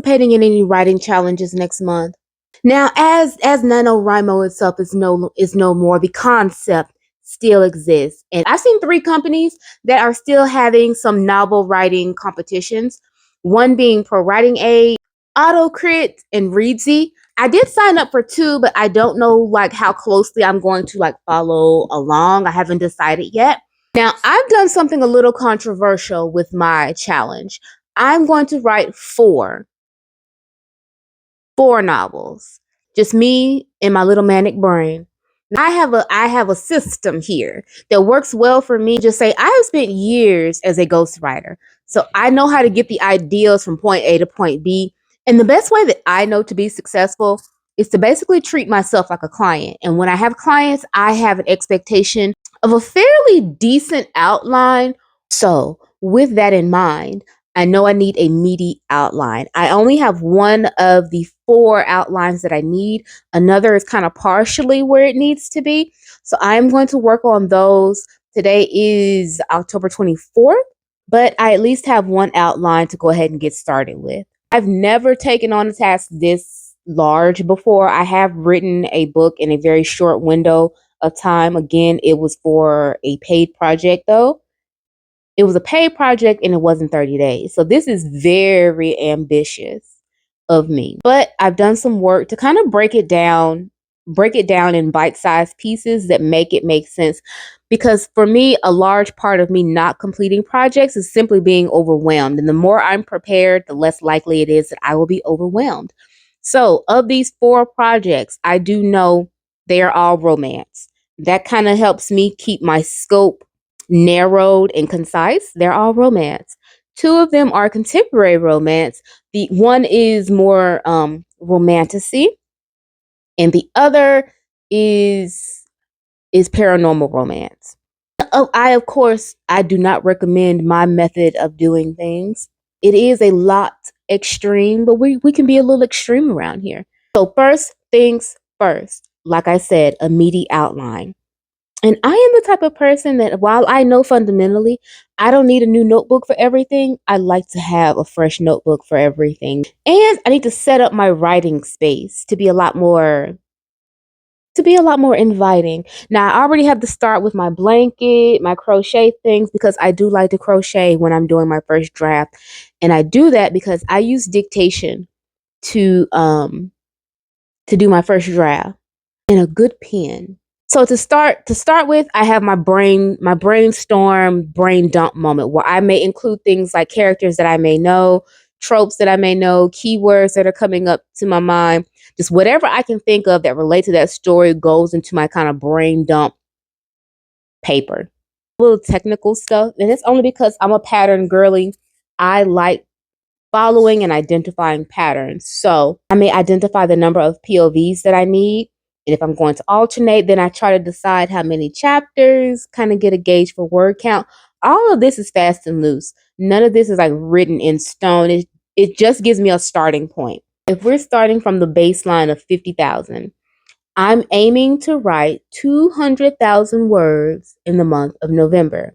participating in any writing challenges next month. Now, as NaNoWriMo itself is no more, the concept still exists. And I've seen 3 companies that are still having some novel writing competitions. One being Pro Writing Aid, AutoCrit, and Readsy. I did sign up for 2, but I don't know like how closely I'm going to like follow along. I haven't decided yet. Now, I've done something a little controversial with my challenge. I'm going to write 4 novels. Just me and my little manic brain. I have a system here that works well for me. Just say I have spent years as a ghostwriter. So I know how to get the ideas from point A to point B. And the best way that I know to be successful is to basically treat myself like a client. And when I have clients, I have an expectation of a fairly decent outline. So with that in mind, I know I need a meaty outline. I only have one of the 4 outlines that I need. Another is kind of partially where it needs to be. So I'm going to work on those. Today is October 24th, but I at least have one outline to go ahead and get started with. I've never taken on a task this large before. I have written a book in a very short window of time. Again, it was for a paid project though. It was a paid project and it wasn't 30 days. So this is very ambitious of me. But I've done some work to kind of break it down in bite-sized pieces that make it make sense. Because for me, a large part of me not completing projects is simply being overwhelmed. And the more I'm prepared, the less likely it is that I will be overwhelmed. So of these 4 projects, I do know they are all romance. That kind of helps me keep my scope narrowed and concise. They're all romance. 2 of them are contemporary romance. The one is more romantasy, and the other is paranormal romance. Of course, I do not recommend my method of doing things. It is a lot extreme, but we can be a little extreme around here. So first things first, like I said, a meaty outline. And I am the type of person that while I know fundamentally I don't need a new notebook for everything, I like to have a fresh notebook for everything. And I need to set up my writing space to be a lot more inviting. Now, I already have to start with my blanket, my crochet things, because I do like to crochet when I'm doing my first draft. And I do that because I use dictation to do my first draft, and a good pen. So to start with, I have my brainstorm, brain dump moment where I may include things like characters that I may know, tropes that I may know, keywords that are coming up to my mind. Just whatever I can think of that relate to that story goes into my kind of brain dump paper. A little technical stuff, and it's only because I'm a pattern girly. I like following and identifying patterns. So I may identify the number of POVs that I need. And if I'm going to alternate, then I try to decide how many chapters, kind of get a gauge for word count. All of this is fast and loose. None of this is like written in stone. It just gives me a starting point. If we're starting from the baseline of 50,000, I'm aiming to write 200,000 words in the month of November.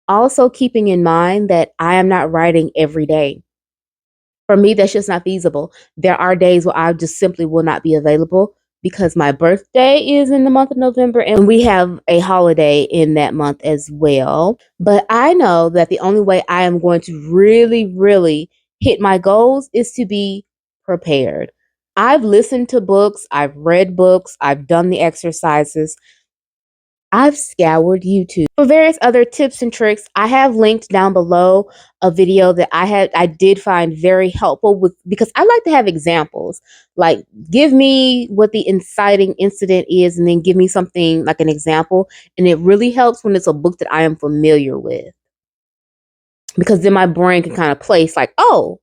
Also keeping in mind that I am not writing every day. For me, that's just not feasible. There are days where I just simply will not be available because my birthday is in the month of November and we have a holiday in that month as well. But I know that the only way I am going to really, really hit my goals is to be prepared. I've listened to books, I've read books, I've done the exercises. I've scoured YouTube for various other tips and tricks. I have linked down below a video that I did find very helpful with, because I like to have examples. Like, give me what the inciting incident is and then give me something like an example. And it really helps when it's a book that I am familiar with, because then my brain can kind of place like, oh,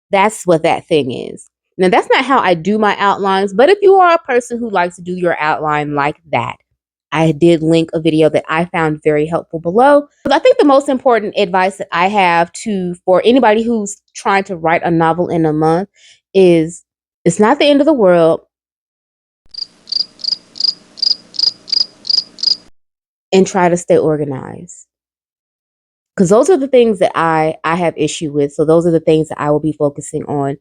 that's what that thing is. Now, that's not how I do my outlines, but if you are a person who likes to do your outline like that, I did link a video that I found very helpful below. I think the most important advice that I have for anybody who's trying to write a novel in a month is it's not the end of the world. And try to stay organized. Because those are the things that I have issue with. So those are the things that I will be focusing on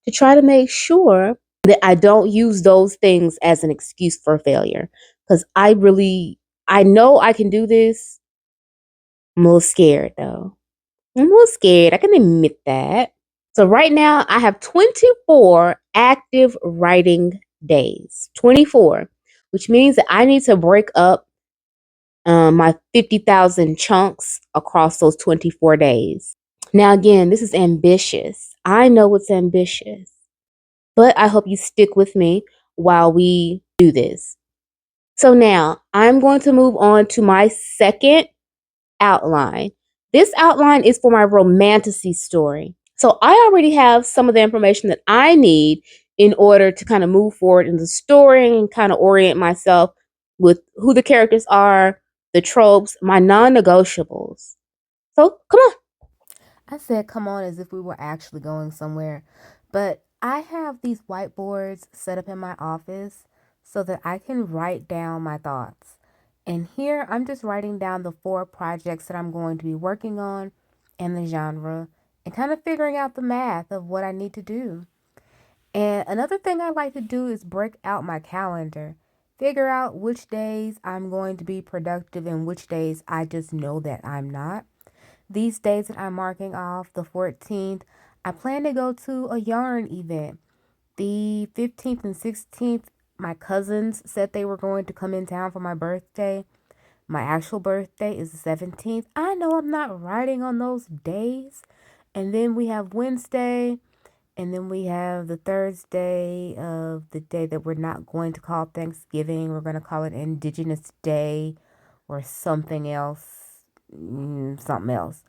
to try to make sure that I don't use those things as an excuse for failure. Because I know I can do this. I'm a little scared though. I'm a little scared. I can admit that. So right now I have 24 active writing days. 24, which means that I need to break up my 50,000 chunks across those 24 days. Now, again, this is ambitious. I know it's ambitious, but I hope you stick with me while we do this. So now I'm going to move on to my second outline. This outline is for my romantasy story. So I already have some of the information that I need in order to kind of move forward in the story and kind of orient myself with who the characters are, the tropes, my non-negotiables. So come on. I said come on as if we were actually going somewhere, but I have these whiteboards set up in my office so that I can write down my thoughts. And here I'm just writing down the four projects that I'm going to be working on and the genre and kind of figuring out the math of what I need to do. And another thing I like to do is break out my calendar, figure out which days I'm going to be productive and which days I just know that I'm not. These days that I'm marking off, the 14th, I plan to go to a yarn event. The 15th and 16th, my cousins said they were going to come in town for my birthday. My actual birthday is the 17th. I know I'm not writing on those days. And then we have Wednesday, and then we have the Thursday of the day that we're not going to call Thanksgiving. We're going to call it Indigenous Day or something else. Something else.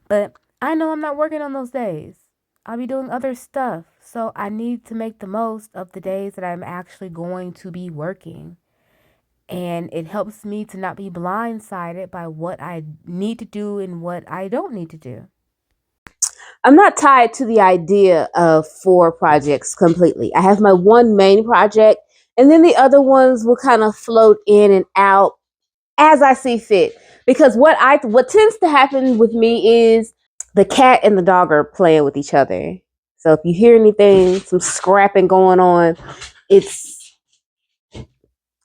But I know I'm not working on those days. I'll be doing other stuff. So I need to make the most of the days that I'm actually going to be working. And it helps me to not be blindsided by what I need to do and what I don't need to do. I'm not tied to the idea of four projects completely. I have my one main project, and then the other ones will kind of float in and out as I see fit. Because what tends to happen with me is the cat and the dog are playing with each other. So if you hear anything, some scrapping going on, it's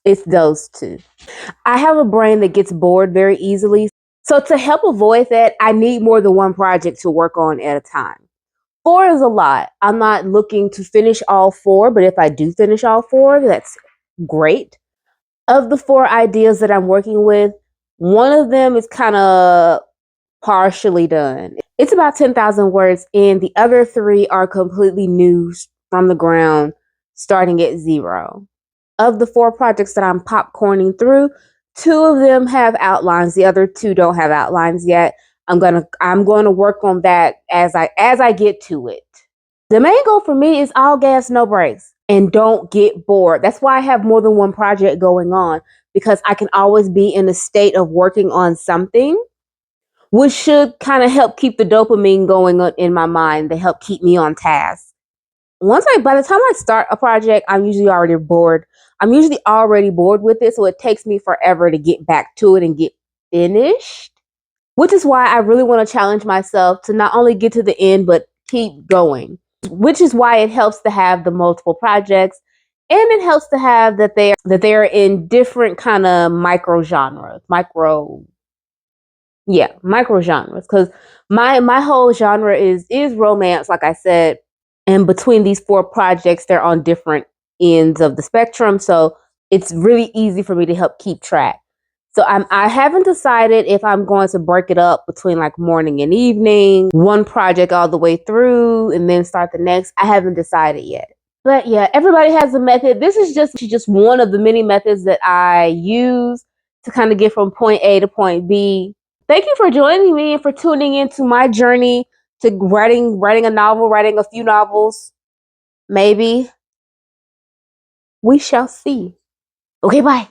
it's those two. I have a brain that gets bored very easily. So to help avoid that, I need more than one project to work on at a time. Four is a lot. I'm not looking to finish all four, but if I do finish all four, that's great. Of the four ideas that I'm working with, one of them is kind of partially done. It's about 10,000 words, and the other three are completely new from the ground, starting at zero. Of the four projects that I'm popcorning through, two of them have outlines. The other two don't have outlines yet. I'm gonna work on that as I get to it. The main goal for me is all gas, no brakes, and don't get bored. That's why I have more than one project going on, because I can always be in a state of working on something, which should kind of help keep the dopamine going on in my mind to help keep me on task. By the time I start a project, I'm usually already bored. I'm usually already bored with it, so it takes me forever to get back to it and get finished. Which is why I really want to challenge myself to not only get to the end, but keep going. Which is why it helps to have the multiple projects, and it helps to have that they're in different kind of micro genres, because my whole genre is romance, like I said, and between these four projects, they're on different ends of the spectrum, so it's really easy for me to help keep track. So I haven't decided if I'm going to break it up between like morning and evening, one project all the way through, and then start the next. I haven't decided yet. But yeah, everybody has a method. This is just one of the many methods that I use to kind of get from point A to point B. Thank you for joining me and for tuning into my journey to writing a novel, writing a few novels. Maybe we shall see. Okay, bye.